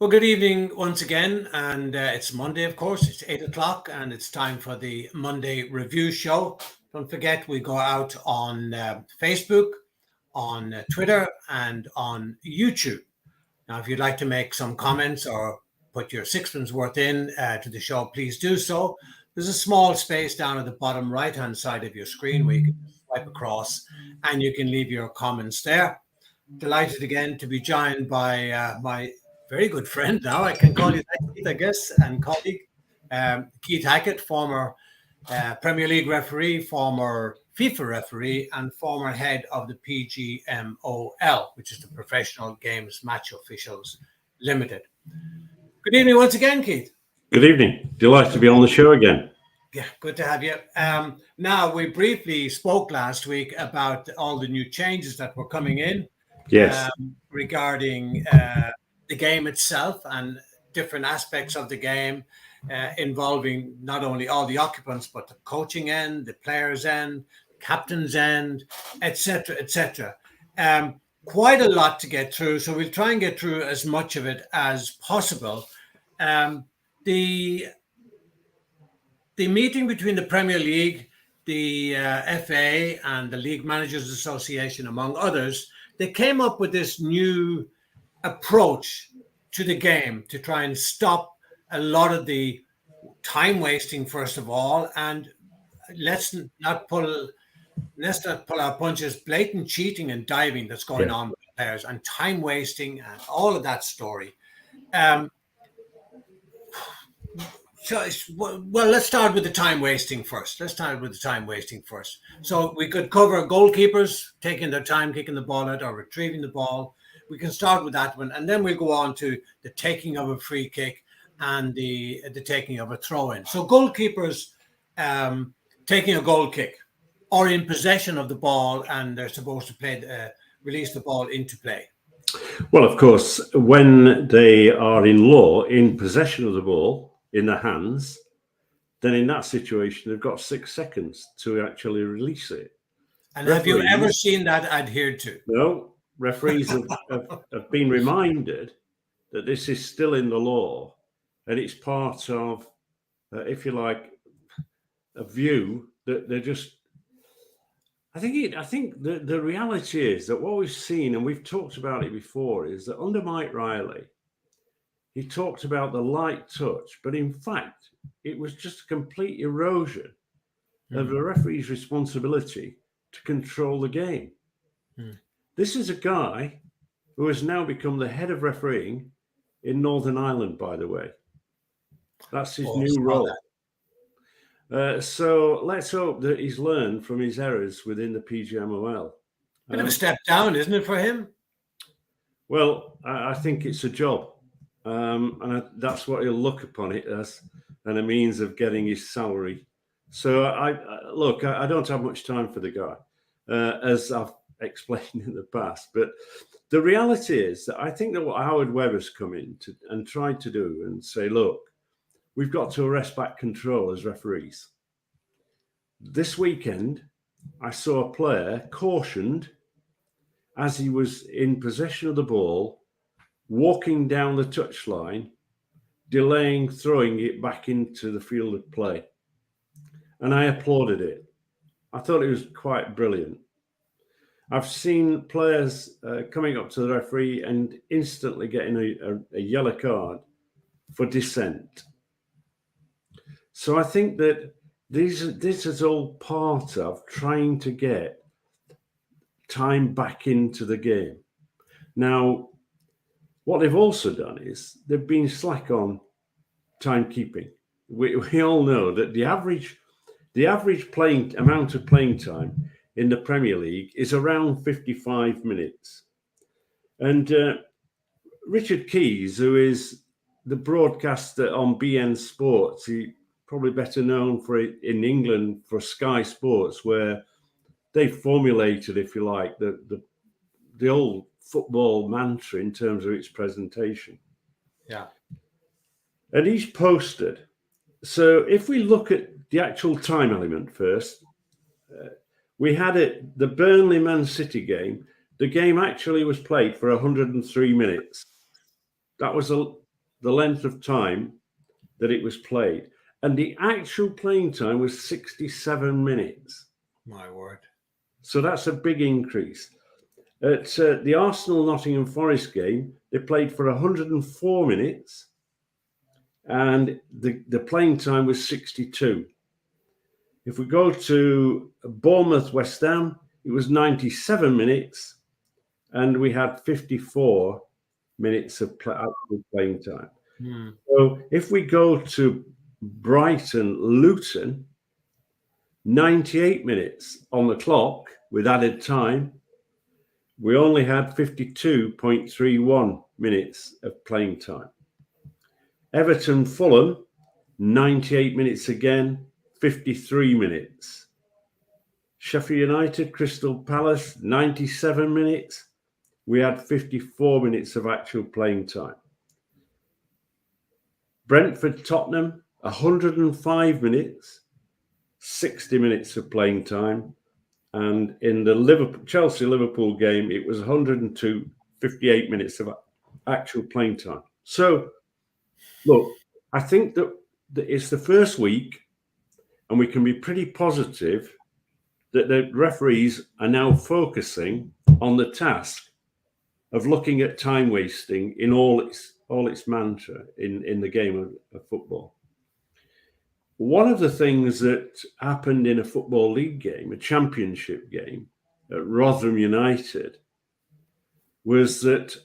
Well, good evening once again, and it's Monday, of course. It's 8 o'clock, and it's time for the Monday Review Show. Don't forget, we go out on Facebook, on Twitter, and on YouTube. Now, if you'd like to make some comments or put your sixpence worth in to the show, please do so. There's a small space down at the bottom right-hand side of your screen where you can swipe across, and you can leave your comments there. Delighted again to be joined by my very good friend now. I can call you that, Keith, I guess, and colleague, Keith Hackett, former Premier League referee, former FIFA referee, and former head of the PGMOL, which is the Professional Games Match Officials Limited. Good evening once again, Keith. Good evening. Delighted to be on the show again. Yeah, good to have you. Now, we briefly spoke last week about all the new changes that were coming in. Yes. Regarding the game itself and different aspects of the game involving not only all the occupants, but the coaching end, the players' end, captain's end, etc., etc. Quite a lot to get through, so we'll try and get through as much of it as possible. The meeting between the Premier League, the FA, and the League Managers Association, among others, they came up with this new approach to the game to try and stop a lot of the time wasting, first of all, and let's not pull our punches, blatant cheating and diving that's going on with players, and time wasting and all of that story. Well, let's start with the time wasting first. So we could cover goalkeepers taking their time kicking the ball out or retrieving the ball. We can start with that one, and then we'll go on to the taking of a free kick and the taking of a throw-in. So goalkeepers taking a goal kick or in possession of the ball, and they're supposed to release the ball into play. Well, of course, when they are in law in possession of the ball in their hands, then in that situation they've got 6 seconds to actually release it. And have you ever seen that adhered to? No. Referees have been reminded that this is still in the law, and it's part of, if you like, a view that they're just. I think the reality is that what we've seen, and we've talked about it before, is that under Mike Riley, he talked about the light touch, but in fact, it was just a complete erosion of the referee's responsibility to control the game. This is a guy who has now become the head of refereeing in Northern Ireland, by the way. That's his new role. So let's hope that he's learned from his errors within the PGMOL. Bit of a step down, isn't it, for him? Well, I think it's a job. And that's what he'll look upon it as, and a means of getting his salary. So I don't have much time for the guy, as I've explained in the past, but the reality is that I think that what Howard Webb has come in to and tried to do and say, look, we've got to arrest back control as referees. This weekend, I saw a player cautioned as he was in possession of the ball, walking down the touchline, delaying throwing it back into the field of play. And I applauded it. I thought it was quite brilliant. I've seen players coming up to the referee and instantly getting a yellow card for dissent. So I think that this is all part of trying to get time back into the game. Now, what they've also done is they've been slack on timekeeping. We all know that the average amount of playing time in the Premier League is around 55 minutes. And Richard Keys, who is the broadcaster on BN Sports, he probably better known for it in England for Sky Sports, where they formulated, if you like, the old football mantra in terms of its presentation. Yeah. And he's posted. So if we look at the actual time element first, we had the Burnley Man City game. The game actually was played for 103 minutes. That was the length of time that it was played. And the actual playing time was 67 minutes. My word. So that's a big increase. At the Arsenal-Nottingham Forest game, they played for 104 minutes and the playing time was 62. If we go to Bournemouth-West Ham, it was 97 minutes and we had 54 minutes of actual playing time. So if we go to Brighton-Luton, 98 minutes on the clock with added time, we only had 52.31 minutes of playing time. Everton-Fulham, 98 minutes again, 53 minutes. Sheffield United, Crystal Palace, 97 minutes. We had 54 minutes of actual playing time. Brentford-Tottenham, 105 minutes, 60 minutes of playing time. And in the Chelsea-Liverpool game, it was 102, 58 minutes of actual playing time. So, look, I think that it's the first week, and we can be pretty positive that the referees are now focusing on the task of looking at time wasting in all its mantra in the game of football. One of the things that happened in a Football League game, a championship game at Rotherham United, was that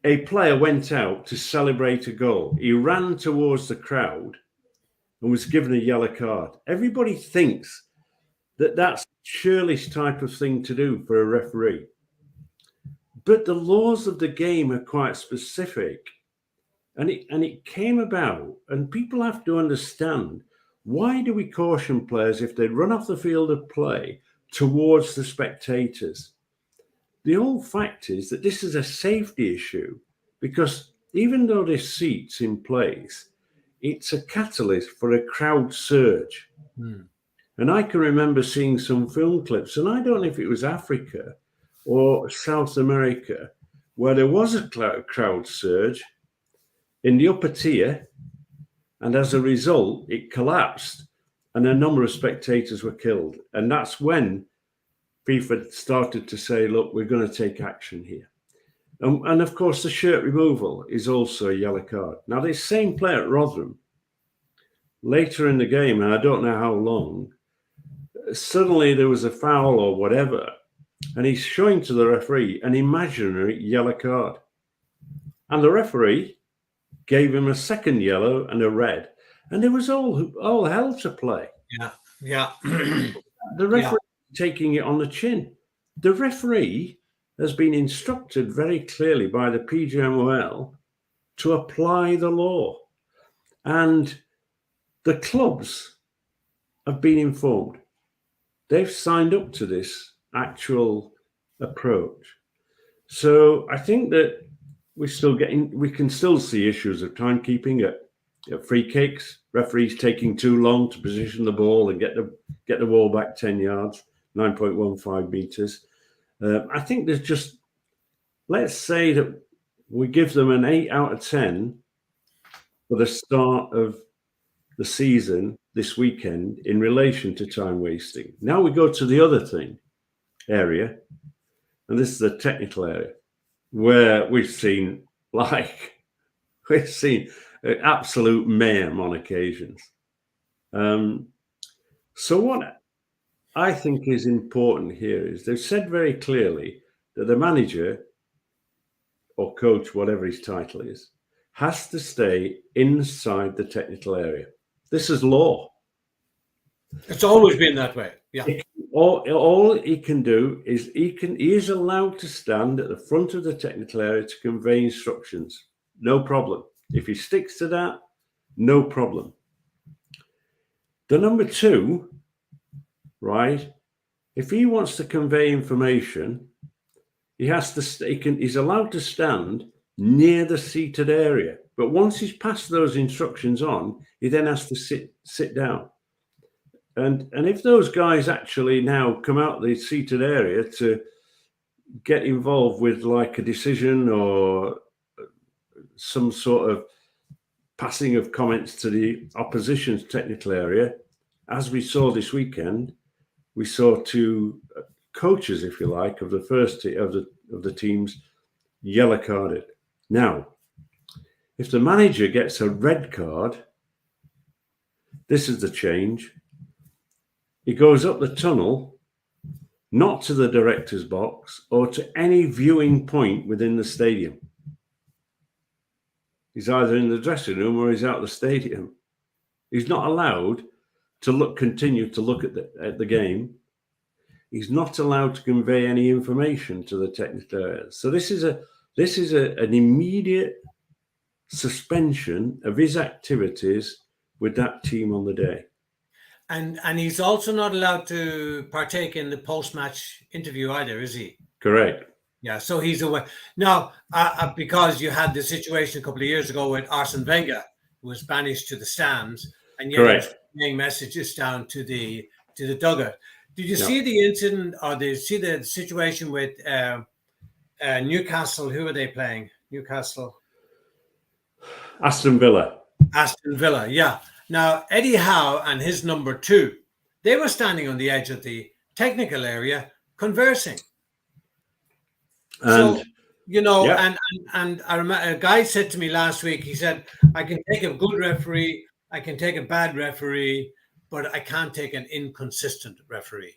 a player went out to celebrate a goal. He ran towards the crowd and was given a yellow card. Everybody thinks that that's a churlish type of thing to do for a referee. But the laws of the game are quite specific. And it came about, and people have to understand, why do we caution players if they run off the field of play towards the spectators? The whole fact is that this is a safety issue, because even though there's seats in place, it's a catalyst for a crowd surge. And I can remember seeing some film clips, and I don't know if it was Africa or South America, where there was a crowd surge in the upper tier, and as a result, it collapsed and a number of spectators were killed. And that's when FIFA started to say, look, we're going to take action here. And of course, the shirt removal is also a yellow card. Now, this same player at Rotherham, later in the game, and I don't know how long, suddenly there was a foul or whatever, and he's showing to the referee an imaginary yellow card. And the referee gave him a second yellow and a red, and there was all hell to play. Yeah. The referee taking it on the chin. The referee has been instructed very clearly by the PGMOL to apply the law, and the clubs have been informed. They've signed up to this actual approach. So I think that we can still see issues of timekeeping at free kicks, referees taking too long to position the ball and get the ball back 10 yards, 9.15 meters. I think there's just, let's say that we give them an 8 out of 10 for the start of the season this weekend in relation to time wasting. Now we go to the other area, and this is the technical area, where we've seen absolute mayhem on occasions. So what I think is important here is they've said very clearly that the manager or coach, whatever his title is, has to stay inside the technical area. This is law. It's always been that way. Yeah. All he can do is he is allowed to stand at the front of the technical area to convey instructions. No problem. If he sticks to that, no problem. The number two, right? If he wants to convey information, he's allowed to stand near the seated area. But once he's passed those instructions on, he then has to sit down. And if those guys actually now come out the seated area to get involved with like a decision or some sort of passing of comments to the opposition's technical area. As we saw this weekend, we saw two coaches, if you like, of the first of the teams yellow carded. Now, if the manager gets a red card, this is the change. He goes up the tunnel, not to the director's box or to any viewing point within the stadium. He's either in the dressing room or he's out the stadium. He's not allowed to continue to look at the game. He's not allowed to convey any information to the technical areas. So this is an immediate suspension of his activities with that team on the day. And he's also not allowed to partake in the post-match interview either, is he? Correct. Yeah, so he's away. Now, because you had the situation a couple of years ago with Arsene Wenger, who was banished to the stands, and yet he was sending messages down to the dugout. Did you see the incident, or did you see the situation with Newcastle? Who are they playing? Newcastle? Aston Villa. Aston Villa, yeah. Now, Eddie Howe and his number 2, they were standing on the edge of the technical area conversing. And, so, and I remember a guy said to me last week, he said, I can take a good referee, I can take a bad referee, but I can't take an inconsistent referee.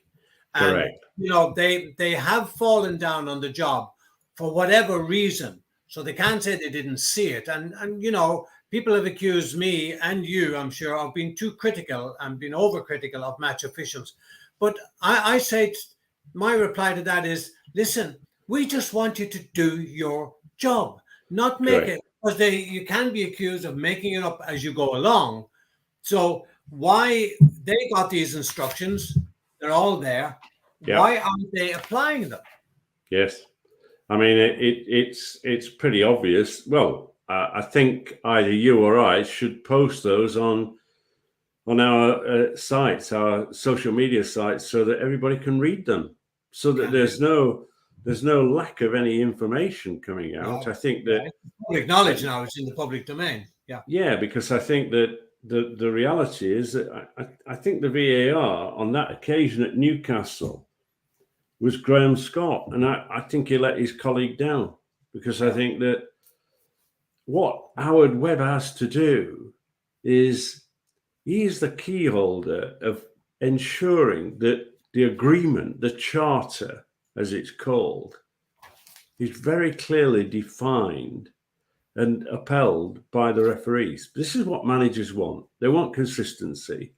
And, correct. They have fallen down on the job for whatever reason. So they can't say they didn't see it. And people have accused me and you, I'm sure, of being too critical and being overcritical of match officials. But I say, my reply to that is, listen, we just want you to do your job, not make it, because you can be accused of making it up as you go along. So why they got these instructions, they're all there. Yeah. Why aren't they applying them? Yes. I mean, it's pretty obvious. Well, I think either you or I should post those on our sites, our social media sites, so that everybody can read them, so that there's no lack of any information coming out. I think that public knowledge now is in the public domain. Yeah. Yeah, because I think that the reality is that I think the VAR on that occasion at Newcastle was Graham Scott, and I think he let his colleague down, because I think that what Howard Webb has to do is he's the key holder of ensuring that the agreement, the charter, as it's called, is very clearly defined and upheld by the referees. This is what managers want. They want consistency.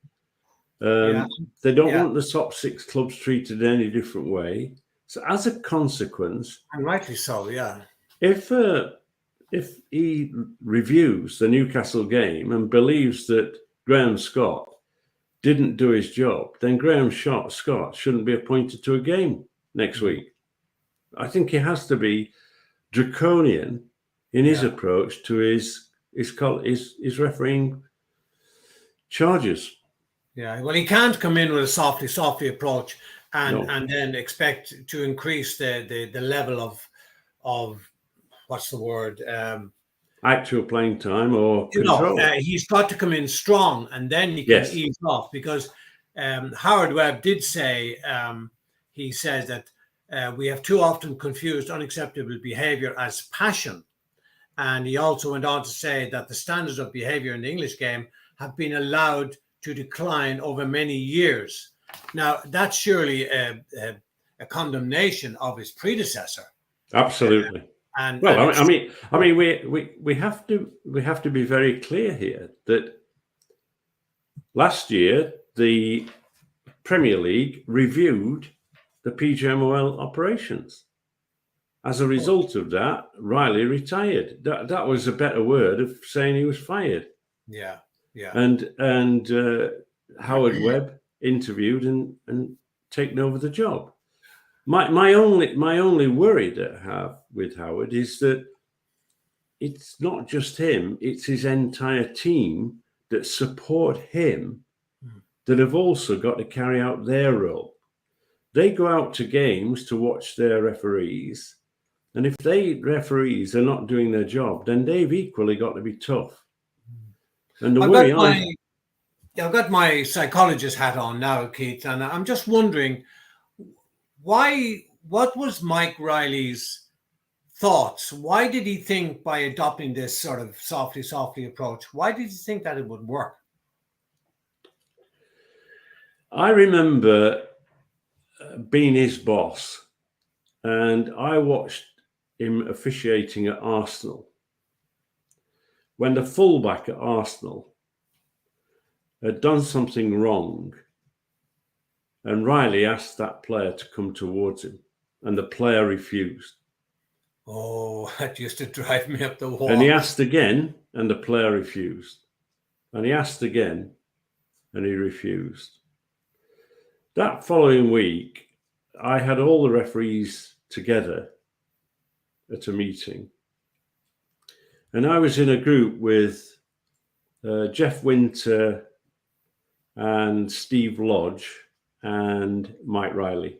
They don't want the top 6 clubs treated any different way. So as a consequence, and rightly so, yeah. If he reviews the Newcastle game and believes that Graham Scott didn't do his job, then Graham Scott shouldn't be appointed to a game next week. I think he has to be draconian in his approach to his refereeing charges. Yeah, well, he can't come in with a softly approach and then expect to increase the level of what's the word? Actual playing time or control. He's got to come in strong, and then he can ease off, because Howard Webb did say, he says that we have too often confused unacceptable behavior as passion. And he also went on to say that the standards of behavior in the English game have been allowed to decline over many years. Now, that's surely a condemnation of his predecessor. Absolutely. We have to be very clear here that last year the Premier League reviewed the PGMOL operations. As a result of that, Riley retired. That was a better word of saying he was fired. Yeah. And Howard Webb interviewed and taken over the job. My only worry that I have with Howard is that it's not just him; it's his entire team that support him that have also got to carry out their role. They go out to games to watch their referees, And if they referees are not doing their job, then they've equally got to be tough. And the way I've got my psychologist hat on now, Keith, and I'm just wondering what was Mike Riley's thoughts? Why did he think by adopting this sort of softly approach, why did he think that it would work? I remember being his boss, and I watched him officiating at Arsenal when the fullback at Arsenal had done something wrong, and Riley asked that player to come towards him, and the player refused. Oh, that used to drive me up the wall. And he asked again, and the player refused. And he asked again, and he refused. That following week, I had all the referees together at a meeting. And I was in a group with Jeff Winter and Steve Lodge and Mike Riley.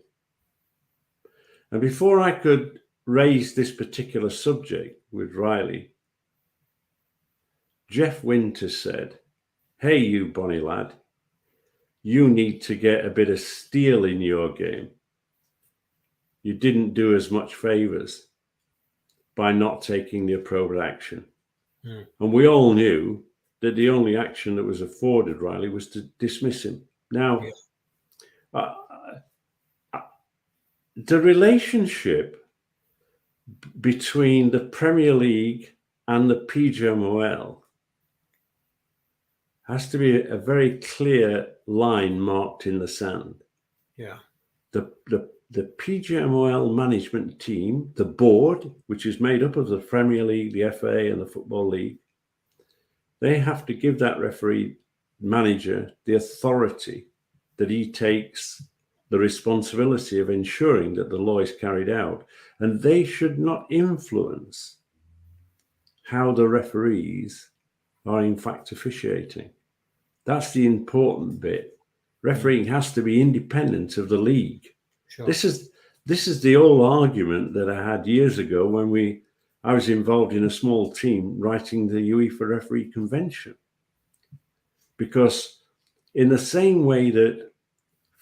And before I could raise this particular subject with Riley, Jeff Winter said, "Hey, you bonny lad, you need to get a bit of steel in your game. You didn't do as much favours by not taking the appropriate action." And we all knew that the only action that was afforded Riley was to dismiss him. Now, the relationship between the Premier League and the PGMOL has to be a very clear line marked in the sand. Yeah. The PGMOL management team, the board, which is made up of the Premier League, the FA, and the Football League, they have to give that referee manager the authority that he takes the responsibility of ensuring that the law is carried out. And they should not influence how the referees are in fact officiating. That's the important bit. Refereeing has to be independent of the league. Sure. This is the old argument that I had years ago when I was involved in a small team writing the UEFA Referee Convention. Because in the same way that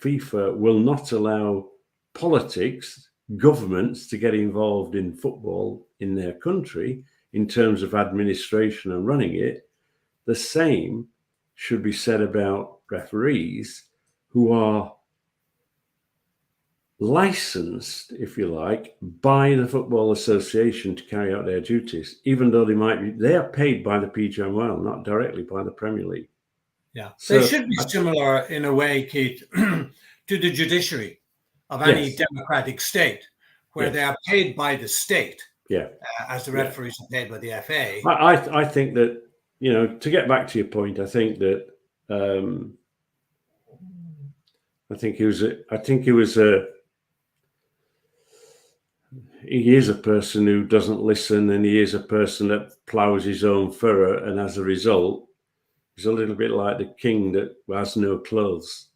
FIFA will not allow politics, governments to get involved in football in their country in terms of administration and running it, the same should be said about referees who are licensed, if you like, by the Football Association to carry out their duties, even though they are paid by the PGMOL, not directly by the Premier League. Yeah, so they should be similar in a way, Keith, to the judiciary of any democratic state, where they are paid by the state. Yeah, as the referees are paid by the FA. I think that, to get back to your point, I think that he is a person who doesn't listen, and he is a person that ploughs his own furrow, and as a result, he's a little bit like the king that has no clothes.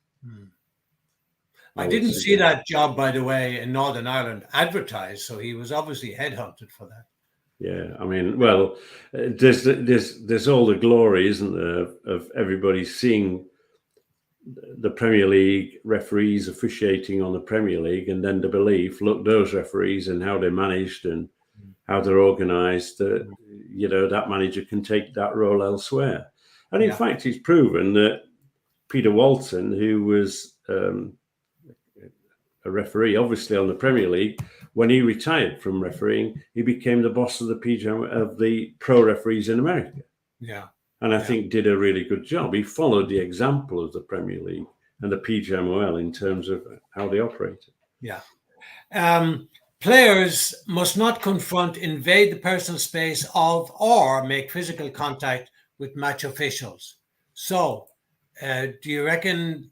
I didn't see that job, by the way, in Northern Ireland advertised, so he was obviously headhunted for that. Yeah, I mean, well, there's all the glory, isn't there, of everybody seeing the Premier League referees officiating on the Premier League, and then the belief, look, those referees and how they're managed and how they're organised, that manager can take that role elsewhere. And in fact, it's proven that Peter Walton, who was a referee, obviously on the Premier League, when he retired from refereeing, he became the boss of the pro referees in America. Yeah. And I think did a really good job. He followed the example of the Premier League and the PGMOL in terms of how they operated. Yeah. Players must not confront, invade the personal space of, or make physical contact with match officials. So, do you reckon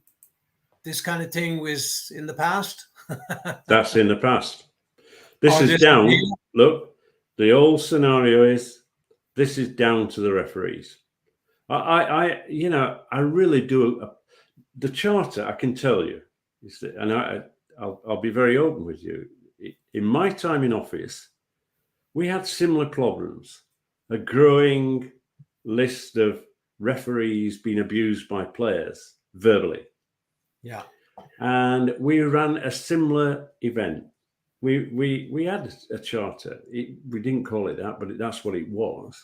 this kind of thing was in the past? That's in the past. This is down. Look, the old scenario is this is down to the referees. I really do. The charter, I can tell you, is that, and I'll be very open with you. In my time in office, we had similar problems. A growing list of referees being abused by players verbally. Yeah. And we ran a similar event. We had a charter. We didn't call it that, but that's what it was.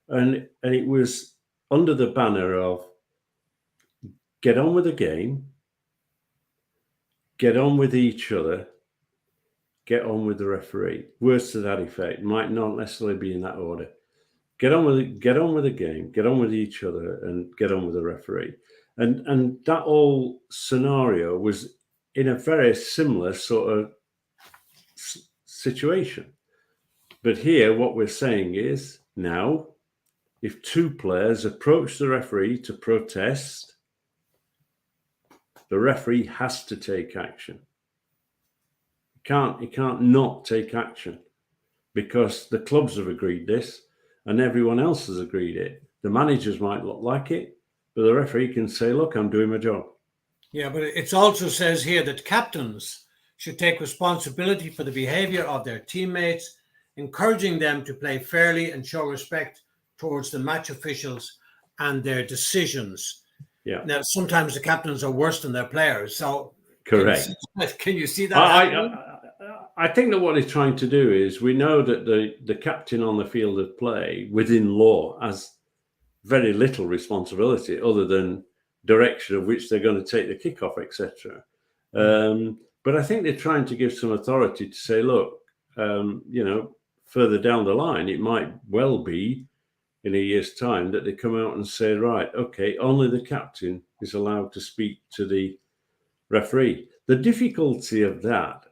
And it was under the banner of get on with the game, get on with each other, get on with the referee. Words to that effect. Might not necessarily be in that order. Get on with the game, get on with each other, and get on with the referee. And that whole scenario was in a very similar sort of situation. But here, what we're saying is now, if two players approach the referee to protest, the referee has to take action. He can't not take action because the clubs have agreed this and everyone else has agreed it. The managers might not like it, but the referee can say, look, I'm doing my job. Yeah, but it also says here that captains should take responsibility for the behavior of their teammates, encouraging them to play fairly and show respect towards the match officials and their decisions. Yeah. Now, sometimes the captains are worse than their players. So, correct. Can you see that? I think that what he's trying to do is, we know that the captain on the field of play within law has very little responsibility other than direction of which they're going to take the kickoff, etc. But I think they're trying to give some authority to say, look, further down the line, it might well be in a year's time that they come out and say, right, okay, only the captain is allowed to speak to the referee. The difficulty of that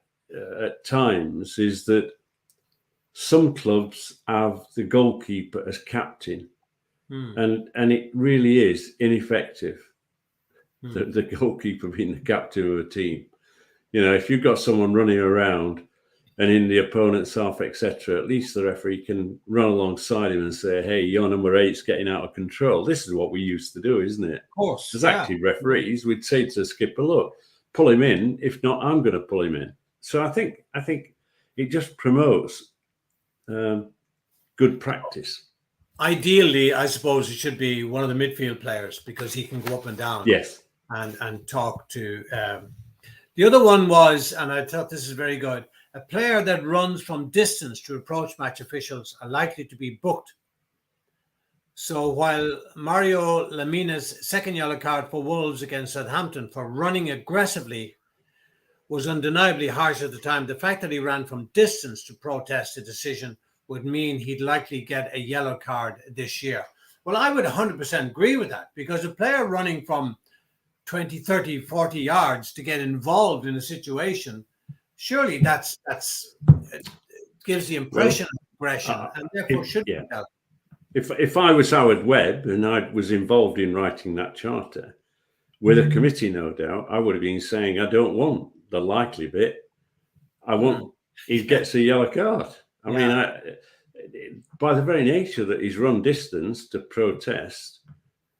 at times is that some clubs have the goalkeeper as captain, and it really is ineffective. The goalkeeper being the captain of a team. If you've got someone running around and in the opponent's half, etc., at least the referee can run alongside him and say, hey, your number 8's getting out of control. This is what we used to do, isn't it? Of course. As active referees, we'd say to the skipper, look, pull him in. If not, I'm going to pull him in. So I think it just promotes good practice. Ideally, I suppose it should be one of the midfield players because he can go up and down. Yes. And talk to. The other one was, and I thought this is very good, a player that runs from distance to approach match officials are likely to be booked. So while Mario Lemina's second yellow card for Wolves against Southampton for running aggressively was undeniably harsh at the time, the fact that he ran from distance to protest the decision would mean he'd likely get a yellow card this year. Well, I would 100% agree with that, because a player running from 20, 30, 40 yards to get involved in a situation, surely that's gives the impression of aggression, and therefore should be dealt. If I was Howard Webb and I was involved in writing that charter with a committee, no doubt, I would have been saying, I don't want the likely bit. I want he gets a yellow card. I mean, by the very nature that he's run distance to protest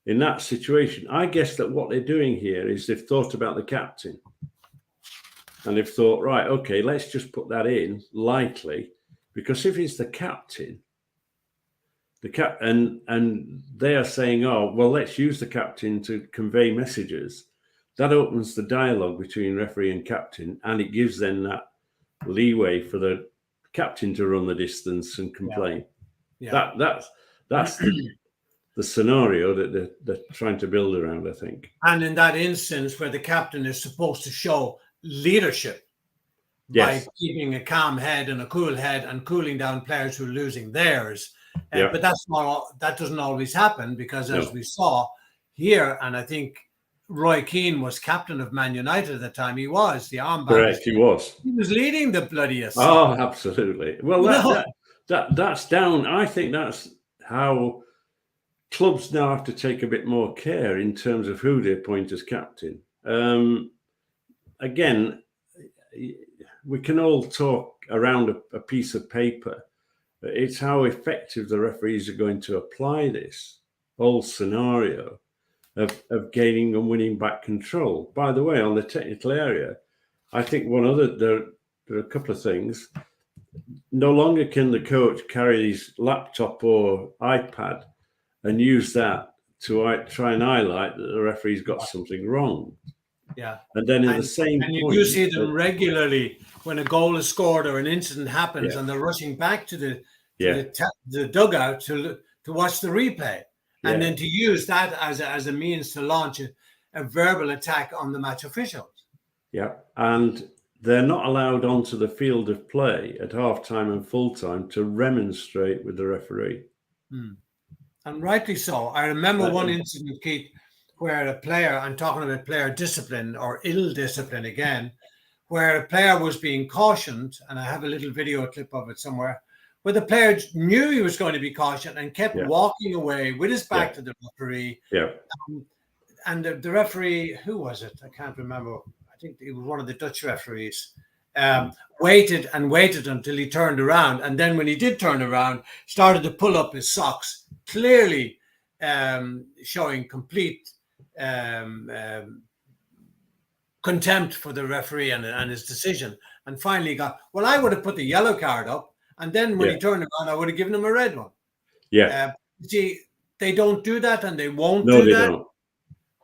in that situation, I guess that what they're doing here is they've thought about the captain. And they've thought, right, okay, let's just put that in lightly, because if it's the captain, and they are saying, oh, well, let's use the captain to convey messages. That opens the dialogue between referee and captain, and it gives them that leeway for the captain to run the distance and complain. That's the scenario that they're trying to build around, I think. And in that instance where the captain is supposed to show leadership by keeping a calm head and a cool head and cooling down players who are losing theirs. But that doesn't always happen, because as we saw here, and I think Roy Keane was captain of Man United at the time. He was the armband. Correct, he was. He was leading the bloody assault. Oh, absolutely. Well, that's down. I think that's how clubs now have to take a bit more care in terms of who they appoint as captain. Again, we can all talk around a piece of paper. It's how effective the referees are going to apply this whole scenario of gaining and winning back control. By the way, on the technical area, I think there are a couple of things. no longer can the coach carry his laptop or iPad and use that to try and highlight that the referee's got something wrong. Yeah. And then at the same And you point, do see them regularly when a goal is scored or an incident happens, Yeah. and they're rushing back to yeah, the dugout to watch the replay, and yeah, then to use that as a means to launch a verbal attack on the match officials. yeah. And they're not allowed onto the field of play at half-time and full-time to remonstrate with the referee. And rightly so. I remember one incident, Keith, where a player, I'm talking about player discipline or ill discipline again, where a player was being cautioned, and I have a little video clip of it somewhere, where the player knew he was going to be cautioned and kept walking away with his back to the referee. Yeah. And the referee, who was it? I can't remember. I think it was one of the Dutch referees. Waited and waited until he turned around. And then when he did turn around, started to pull up his socks, clearly showing complete contempt for the referee and his decision. And finally got, well, I would have put the yellow card up. And then when he turned around, I would have given him a red one. Yeah. See, they don't do that, and they won't No, do they that. don't.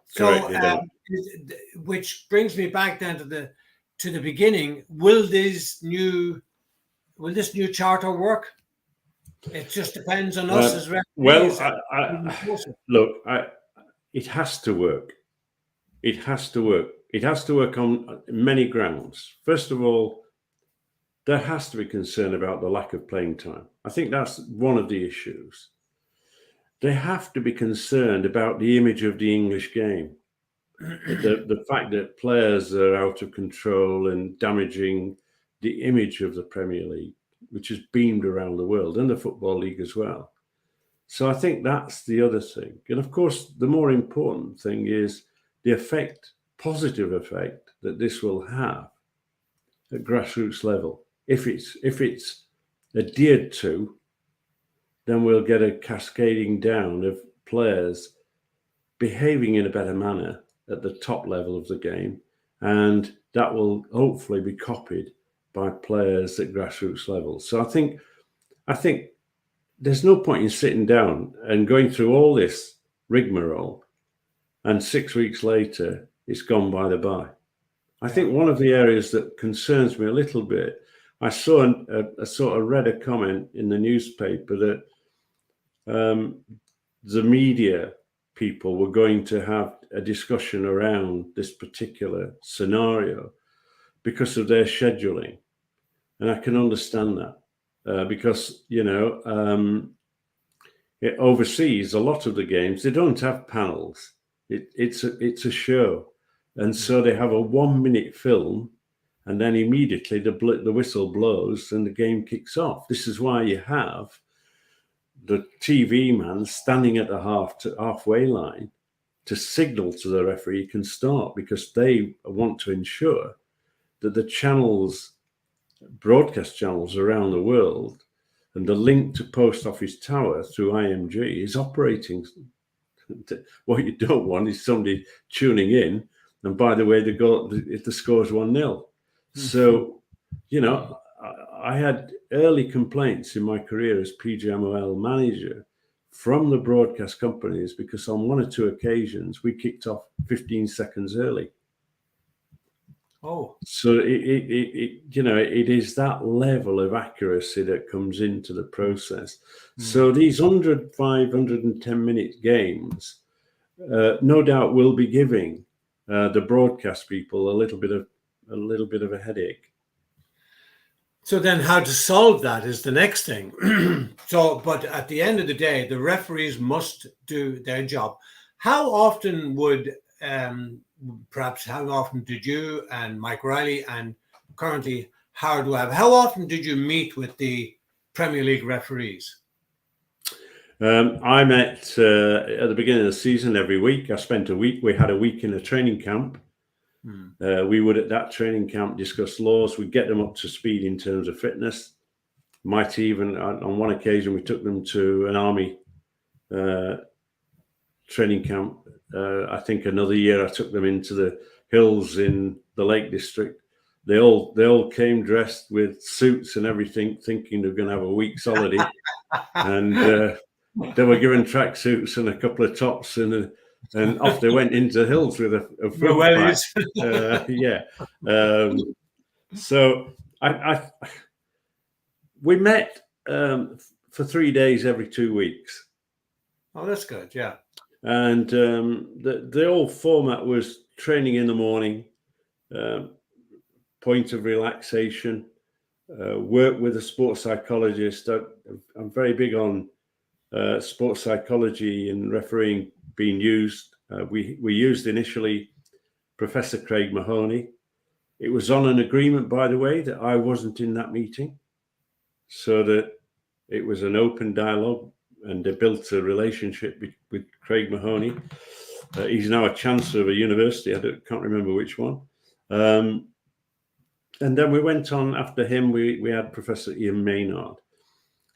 So, Correct, they don't. which brings me back then to the beginning. Will this new charter work? It just depends on us as referees. Well, it has to work. It has to work. It has to work on many grounds. First of all, there has to be concern about the lack of playing time. I think that's one of the issues. They have to be concerned about the image of the English game. The fact that players are out of control and damaging the image of the Premier League, which is beamed around the world, and the Football League as well. So I think that's the other thing. And of course, the more important thing is the positive effect that this will have at grassroots level. If it's adhered to, then we'll get a cascading down of players behaving in a better manner at the top level of the game, and that will hopefully be copied by players at grassroots level. So I think there's no point in sitting down and going through all this rigmarole, and 6 weeks later it's gone by the by. I think one of the areas that concerns me a little bit, I saw I sort of read a comment in the newspaper that the media people were going to have a discussion around this particular scenario because of their scheduling. And I can understand that because, overseas, a lot of the games, they don't have panels. It's a show. And so they have a 1 minute film, and then immediately the whistle blows and the game kicks off. This is why you have the TV man standing at the halfway line to signal to the referee can start, because they want to ensure that the channels, broadcast channels around the world, and the link to Post Office Tower through IMG is operating. What you don't want is somebody tuning in, and by the way, if the score's 1-0. So, I had early complaints in my career as PGMOL manager from the broadcast companies because on one or two occasions we kicked off 15 seconds early. Oh, so it is that level of accuracy that comes into the process. So these 110 minute games, no doubt, will be giving the broadcast people a little bit of a headache. So then how to solve that is the next thing. But at the end of the day, the referees must do their job. How often how often did you and Mike Riley and currently Howard Webb, how often did you meet with the Premier League referees? I met at the beginning of the season every week. I spent a week. We had a week in a training camp. We would at that training camp discuss laws. We'd get them up to speed in terms of fitness. Might even, on one occasion, we took them to an army training camp. I think another year I took them into the hills in the Lake District. they all came dressed with suits and everything, thinking they're going to have a week's holiday, and they were given tracksuits and a couple of tops, and off they went into the hills with a food pack. Yeah. So we met for 3 days every 2 weeks. Oh, that's good. Yeah. And the old format was training in the morning, point of relaxation, work with a sports psychologist. I'm very big on sports psychology and refereeing being used. We used initially Professor Craig Mahoney. It was on an agreement, by the way, that I wasn't in that meeting, so that it was an open dialogue, and they built a relationship with Craig Mahoney. He's now a chancellor of a university. I can't remember which one. And then we went on after him. We had Professor Ian Maynard,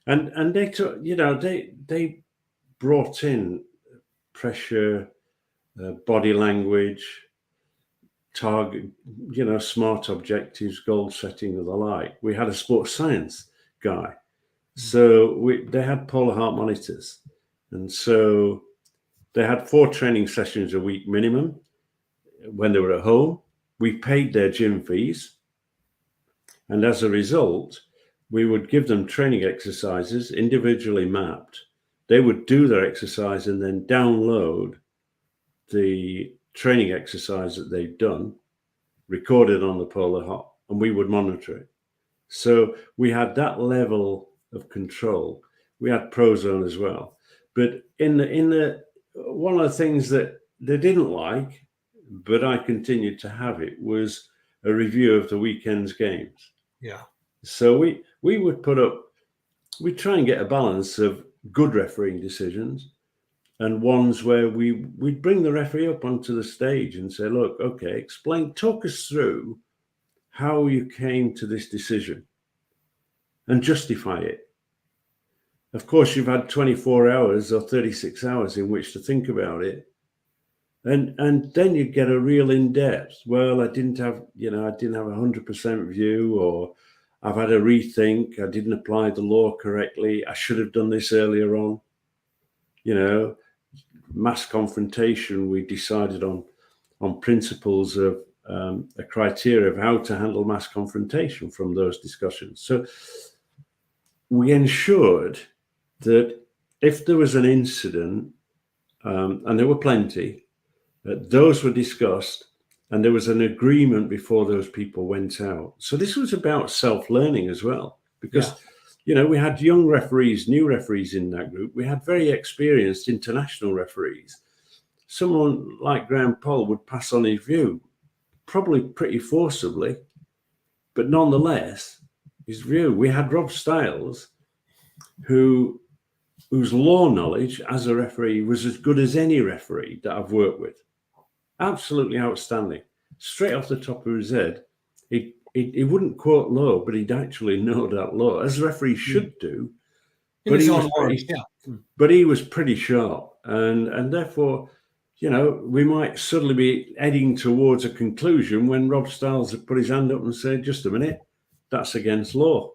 and they took, they brought in pressure, body language, target, smart objectives, goal setting, and the like. We had a sports science guy. So they had polar heart monitors, and so they had 4 training sessions a week minimum when they were at home. We paid their gym fees, and as a result, we would give them training exercises individually mapped. They would do their exercise and then download the training exercise that they'd done, recorded on the polar heart, and we would monitor it. So we had that level of control. We had Prozone as well, but in the one of the things that they didn't like, but I continued to have it, was a review of the weekend's games. Yeah. So we would we try and get a balance of good refereeing decisions and ones where we'd bring the referee up onto the stage and say, look, okay, talk us through how you came to this decision and justify it. Of course, you've had 24 hours or 36 hours in which to think about it. And then you get a real in-depth. Well, I didn't have a 100% view, or I've had a rethink. I didn't apply the law correctly. I should have done this earlier on. Mass confrontation, we decided on principles of a criteria of how to handle mass confrontation from those discussions. So we ensured that if there was an incident, and there were plenty, those were discussed, and there was an agreement before those people went out. So this was about self-learning as well, because we had young referees, new referees in that group. We had very experienced international referees. Someone like Graham Poll would pass on his view, probably pretty forcibly, but nonetheless, his view. We had Rob Stiles, whose law knowledge as a referee was as good as any referee that I've worked with. Absolutely outstanding. Straight off the top of his head, he wouldn't quote law, but he'd actually know that law, as referees should do. But he was pretty sharp, and therefore, we might suddenly be heading towards a conclusion when Rob Stiles had put his hand up and said, "Just a minute, that's against law."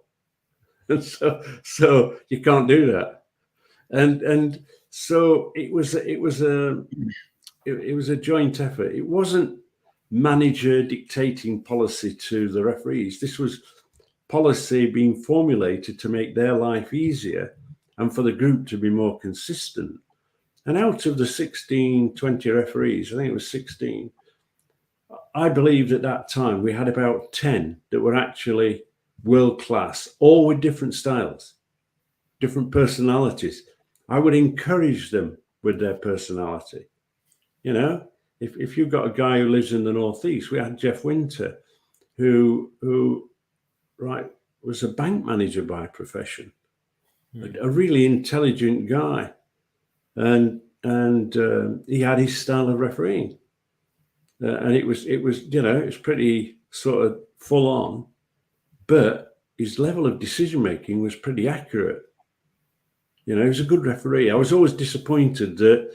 And so you can't do that. And so it was a joint effort. It wasn't manager dictating policy to the referees. This was policy being formulated to make their life easier and for the group to be more consistent. And out of the 20 referees, I think it was 16, I believed at that time we had about 10 that were actually world class, all with different styles, different personalities. I would encourage them with their personality. If you've got a guy who lives in the Northeast, we had Jeff Winter, who was a bank manager by profession, a really intelligent guy, and he had his style of refereeing, and it was pretty sort of full on, but his level of decision making was pretty accurate. He was a good referee. I was always disappointed that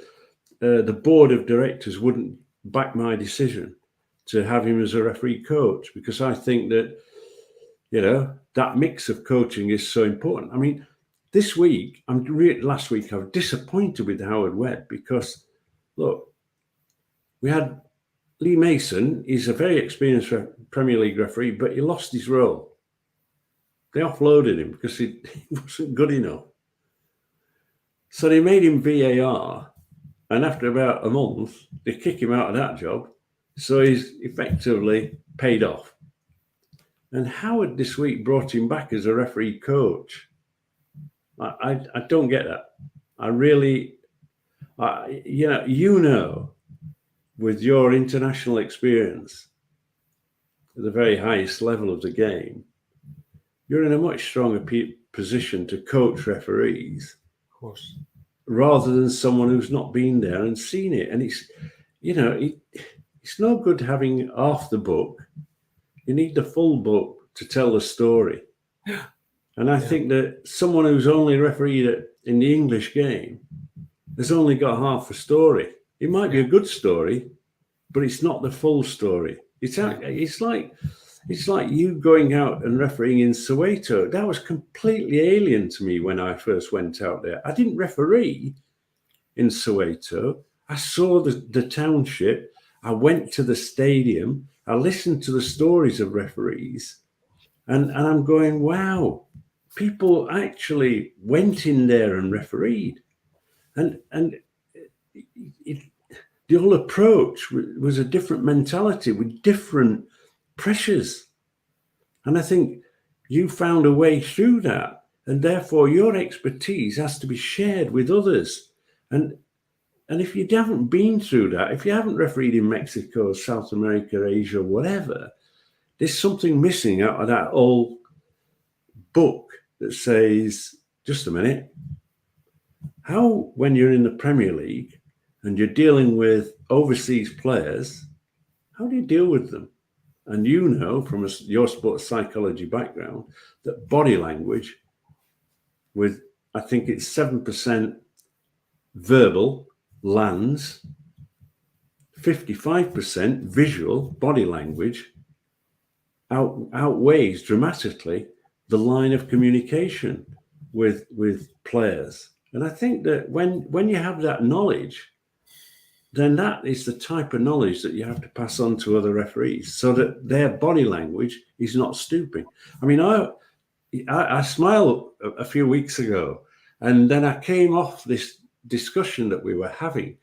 the board of directors wouldn't back my decision, to have him as a referee coach, because I think that, that mix of coaching is so important. I mean, this week, last week, I was disappointed with Howard Webb because, look, we had Lee Mason. He's a very experienced Premier League referee, but he lost his role. They offloaded him because he wasn't good enough. So they made him VAR, and after about a month, they kick him out of that job. So he's effectively paid off. And Howard this week brought him back as a referee coach. I don't get that. I really, with your international experience at the very highest level of the game, you're in a much stronger position to coach referees, of course, rather than someone who's not been there and seen it. And it's, it's no good having half the book. You need the full book to tell the story. And I think that someone who's only refereed in the English game has only got half a story. It might be a good story, but it's not the full story. It's like you going out and refereeing in Soweto. That was completely alien to me when I first went out there. I didn't referee in Soweto. I saw the township. I went to the stadium. I listened to the stories of referees. And I'm going, wow, people actually went in there and refereed. And the whole approach was a different mentality with different pressures. And I think you found a way through that. And therefore, your expertise has to be shared with others. And if you haven't been through that, if you haven't refereed in Mexico, South America, Asia, whatever, there's something missing out of that old book that says, just a minute, how, when you're in the Premier League and you're dealing with overseas players, how do you deal with them? And from your sports psychology background, that body language with, I think it's 7% verbal lands, 55% visual body language outweighs dramatically the line of communication with players. And I think that when you have that knowledge, then that is the type of knowledge that you have to pass on to other referees so that their body language is not stooping. I mean, I smiled a few weeks ago, and then I came off this discussion that we were having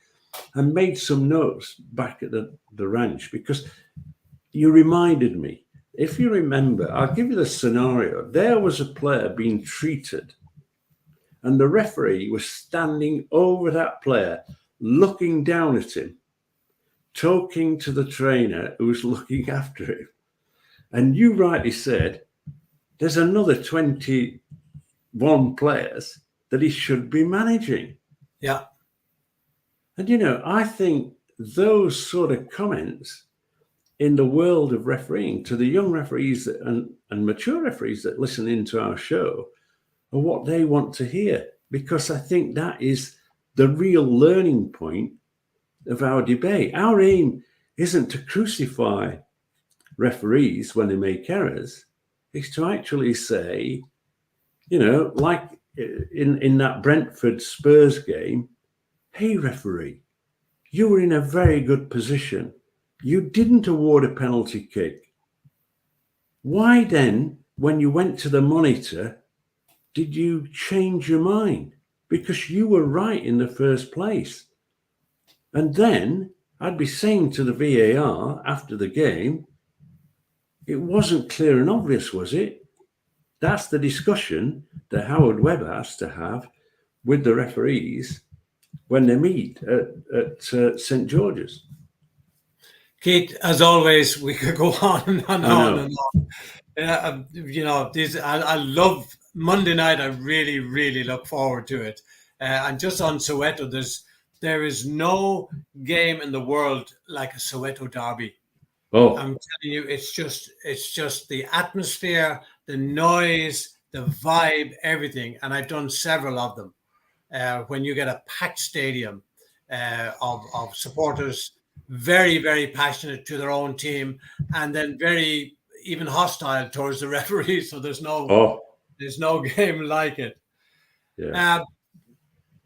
and made some notes back at the ranch, because you reminded me. If you remember, I'll give you the scenario. There was a player being treated, and the referee was standing over that player, looking down at him, talking to the trainer who was looking after him. And you rightly said, there's another 21 players that he should be managing. Yeah. And, I think those sort of comments in the world of refereeing to the young referees and mature referees that listen into our show are what they want to hear, because I think that is the real learning point of our debate. Our aim isn't to crucify referees when they make errors. It's to actually say, like in that Brentford Spurs game, hey, referee, you were in a very good position. You didn't award a penalty kick. Why then, when you went to the monitor, did you change your mind? Because you were right in the first place. And then I'd be saying to the VAR after the game, it wasn't clear and obvious, was it? That's the discussion that Howard Webb has to have with the referees when they meet at St. George's. Keith, as always, we could go on and on and on. I love Monday night. I really, really look forward to it. And just on Soweto, there is no game in the world like a Soweto derby. Oh, I'm telling you, it's just the atmosphere, the noise, the vibe, everything. And I've done several of them. When you get a packed stadium of supporters very, very passionate to their own team, and then very even hostile towards the referee. So there's no game like it. Yeah.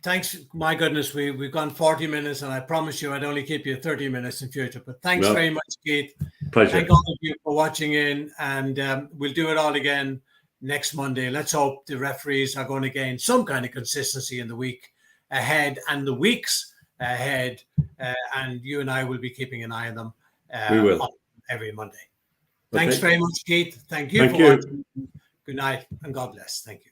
Thanks. My goodness, we've gone 40 minutes, and I promise you I'd only keep you 30 minutes in future. But thanks very much, Keith. Pleasure. Thank all of you for watching in, and we'll do it all again next Monday. Let's hope the referees are going to gain some kind of consistency in the week ahead and the weeks ahead, and you and I will be keeping an eye on them. We will. Every Monday. Thanks very much, Keith. Thank you for watching. Good night, and God bless. Thank you.